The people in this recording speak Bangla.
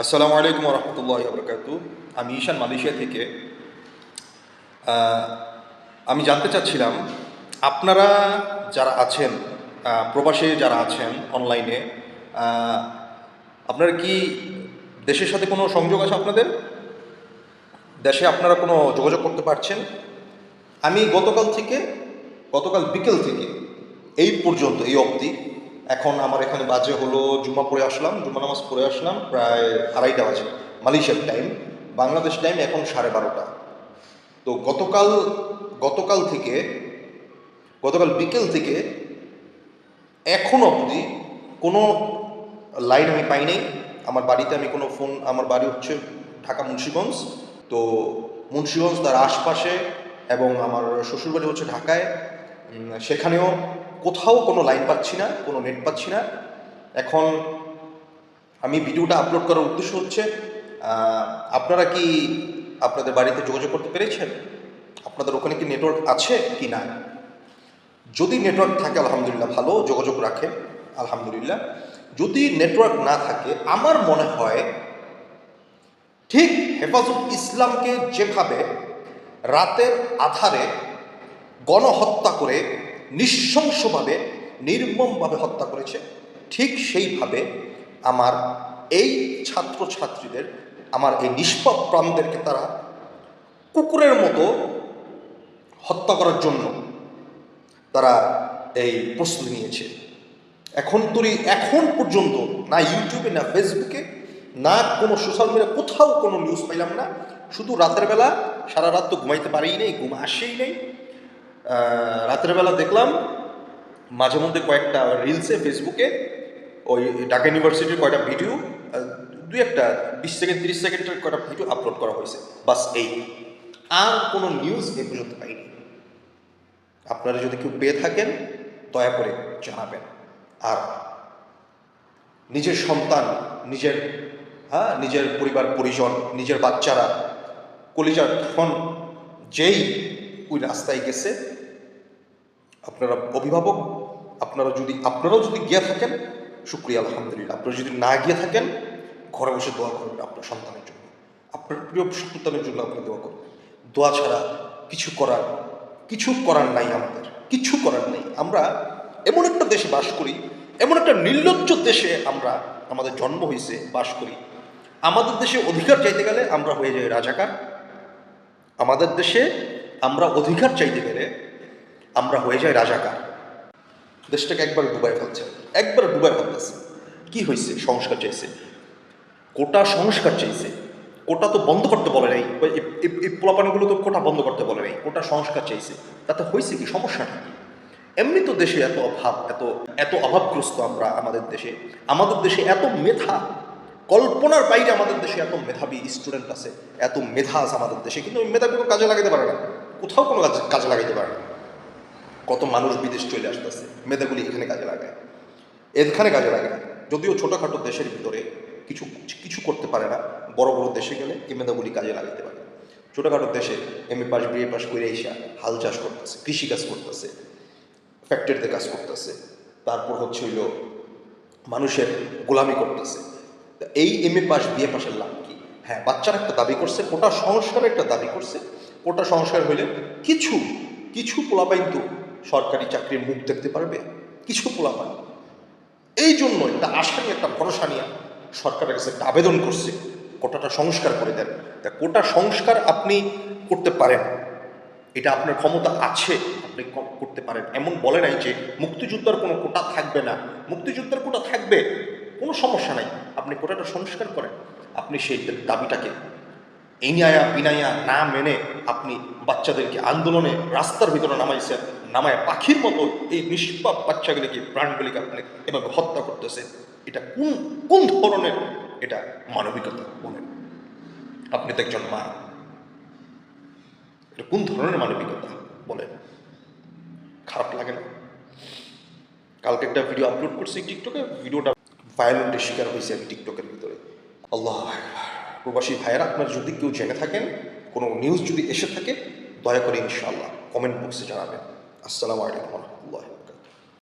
আসসালামু আলাইকুম রহমতুল্লাহি বরকাতু। আমি ঈশান, মালয়েশিয়া থেকে। আহ, আমি জানতে চাচ্ছিলাম, আপনারা যারা আছেন, প্রবাসে যারা আছেন অনলাইনে, আহ, আপনারা কি দেশের সাথে কোনো সংযোগ আছে আপনাদের? দেশে আপনারা কোনো যোগাযোগ করতে পারছেন? আমি গতকাল বিকেল থেকে এই পর্যন্ত, এই অবধি, এখন আমার এখানে বাজে হলো জুমা নামাজ পড়ে আসলাম প্রায় 2:30 বাজে মালয়েশিয়ার টাইম। বাংলাদেশ টাইম এখন 12:30। তো গতকাল থেকে, গতকাল বিকেল থেকে এখন অবধি কোনো লাইন আমি পাই নাই। আমার বাড়িতে আমি কোনো ফোন, আমার বাড়ি হচ্ছে ঢাকা মুন্সিগঞ্জ। তো মুন্সিগঞ্জ তার আশপাশে, এবং আমার শ্বশুরবাড়ি হচ্ছে ঢাকায়, সেখানেও কোথাও কোনো লাইন পাচ্ছি না, কোনো নেট পাচ্ছি না। এখন আমি ভিডিওটা আপলোড করার উদ্দেশ্য হচ্ছে, আপনারা কি আপনাদের বাড়িতে যোগাযোগ করতে পেরেছেন? আপনাদের ওখানে কি নেটওয়ার্ক আছে কি না? যদি নেটওয়ার্ক থাকে আলহামদুলিল্লাহ, ভালো যোগাযোগ রাখে আলহামদুলিল্লাহ। যদি নেটওয়ার্ক না থাকে, আমার মনে হয় ঠিক হেফাজত ইসলামকে যেভাবে রাতের আধারে গণহত্যা করে, নৃশংসভাবে, নির্মমভাবে হত্যা করেছে, ঠিক সেইভাবে আমার এই ছাত্রছাত্রীদের, আমার এই নিষ্পাপ প্রাণদেরকে তারা কুকুরের মতো হত্যা করার জন্য তারা এই প্রস্তুতি নিয়েছে। এখন পর্যন্ত না ইউটিউবে, না ফেসবুকে, না কোনো সোশ্যাল মিডিয়া, কোথাও কোনো নিউজ পাইলাম না। শুধু রাতের বেলা, সারা রাত তো ঘুমাইতে পারেই নেই, ঘুম আসেই নেই। রাতের বেলা দেখলাম মাঝে মধ্যে কয়েকটা রিলসে, ফেসবুকে, ওই ঢাকা ইউনিভার্সিটির কয়টা ভিডিও, দুই একটা 20 সেকেন্ড 30 সেকেন্ডের কয়টা ভিডিও আপলোড করা হয়েছে, বাস এই। আর কোনো নিউজ এ পর্যন্ত পাইনি। আপনারা যদি কেউ পেয়ে থাকেন দয়া করে জানাবেন। আর নিজের সন্তান, নিজের নিজের পরিবার পরিজন, নিজের বাচ্চারা, কলিজার ধন যেই ওই রাস্তায় গেছে, আপনারা অভিভাবক, আপনারাও যদি গিয়ে থাকেন, শুক্রিয়া আলহামদুলিল্লাহ। আপনারা যদি না গিয়ে থাকেন, ঘরে বসে দোয়া করবেন আপনার সন্তানের জন্য, আপনার প্রিয় সন্তানের জন্য আপনি দোয়া করবেন। দোয়া ছাড়া কিছু করার নাই, আমাদের কিছু করার নেই। আমরা এমন একটা দেশে বাস করি, এমন একটা নির্লজ্জ দেশে আমাদের জন্ম হয়েছে, বাস করি। আমাদের দেশে অধিকার চাইতে গেলে আমরা হয়ে যাই রাজাকার। আমাদের দেশে আমরা অধিকার চাইতে গেলে আমরা হয়ে যাই রাজাকার। দেশটাকে একবার ডুবাই ফেলতেছে। কি হয়েছে? সংস্কার চাইছে, কোটা সংস্কার চাইছে। কোটা তো বন্ধ করতে বলে নাই, এই পোলাপানিগুলো তো কোটা বন্ধ করতে বলে নাই, কোটা সংস্কার চাইছে। তাতে হয়েছে কি? সমস্যাটা কি? এমনি তো দেশে এত অভাব, এত অভাবগ্রস্ত আমরা। আমাদের দেশে এত মেধা, কল্পনার বাইরে আমাদের দেশে এত মেধাবী স্টুডেন্ট আছে, এত মেধা আছে আমাদের দেশে, কিন্তু ওই মেধাগুলো কাজে লাগাতে পারে না, কোথাও কোনো কাজে লাগাতে পারে না। কত মানুষ বিদেশ চলে আসতেছে, মেধাগুলি এখানে কাজে লাগায়। যদিও ছোটোখাটো দেশের ভিতরে কিছু কিছু করতে পারে না, বড় বড় দেশে গেলে এই মেধাগুলি কাজে লাগাতে পারে। ছোটোখাটো দেশে এমএ পাস, বিএ পাস করে এসা হাল চাষ করতেছে, কৃষিকাজ করতেছে, ফ্যাক্টরিতে কাজ করতেছে, তারপর হইল মানুষের গোলামি করতেছে। এই এমএ পাস, বিএ পাসের লাভ কি? হ্যাঁ, বাচ্চারা একটা দাবি করছে, কোটা সংস্কারের একটা দাবি করছে। কোটা সংস্কার হইলে কিছু কিছু পোলাপাইন তো সরকারি চাকরির মুখ দেখতে পারবে, কিছু পোলাপাইন। এই জন্য একটা আশা নিয়ে, একটা ভরসা নিয়ে সরকারের কাছে একটা আবেদন করছে, কোটাটা সংস্কার করে দেন। তা কোটা সংস্কার আপনি করতে পারেন, এটা আপনার ক্ষমতা আছে, আপনি করতে পারেন। এমন বলে নাই যে মুক্তিযোদ্ধার কোনো কোটা থাকবে না, মুক্তিযোদ্ধার কোটা থাকবে, কোনো সমস্যা নাই। আপনি কোটাটা সংস্কার করেন। আপনি সেই দাবিটাকে ইনায়া বিনায়া না মেনে আপনি বাচ্চাদেরকে আন্দোলনে রাস্তার ভিতরে নামায় পাখির মতো এই নিষ্পাপ বাচ্চাগুলিকে, প্রাণগুলিকে আপনি এভাবে হত্যা করতেছেন। এটা কোন ধরনের এটা মানবিকতা বলেন? আপনি তো একজন মা, এটা কোন ধরনের মানবিকতা বলেন? খারাপ লাগে না? কালকে একটা ভিডিও আপলোড করছি টিকটকে, ভিডিওটা ভায়োলেন্টের শিকার হয়েছে আমি টিকটকের ভিতরে। আল্লাহ আকবার। প্রবাসী ভাইয়েরা, আপনারা যদি কেউ জেনে থাকেন, কোনো নিউজ যদি এসে থাকে, দয়া করে ইনশাআল্লাহ কমেন্ট বক্সে জানাবেন। আসসালামু আলাইকুম রহমতুল্লাহ।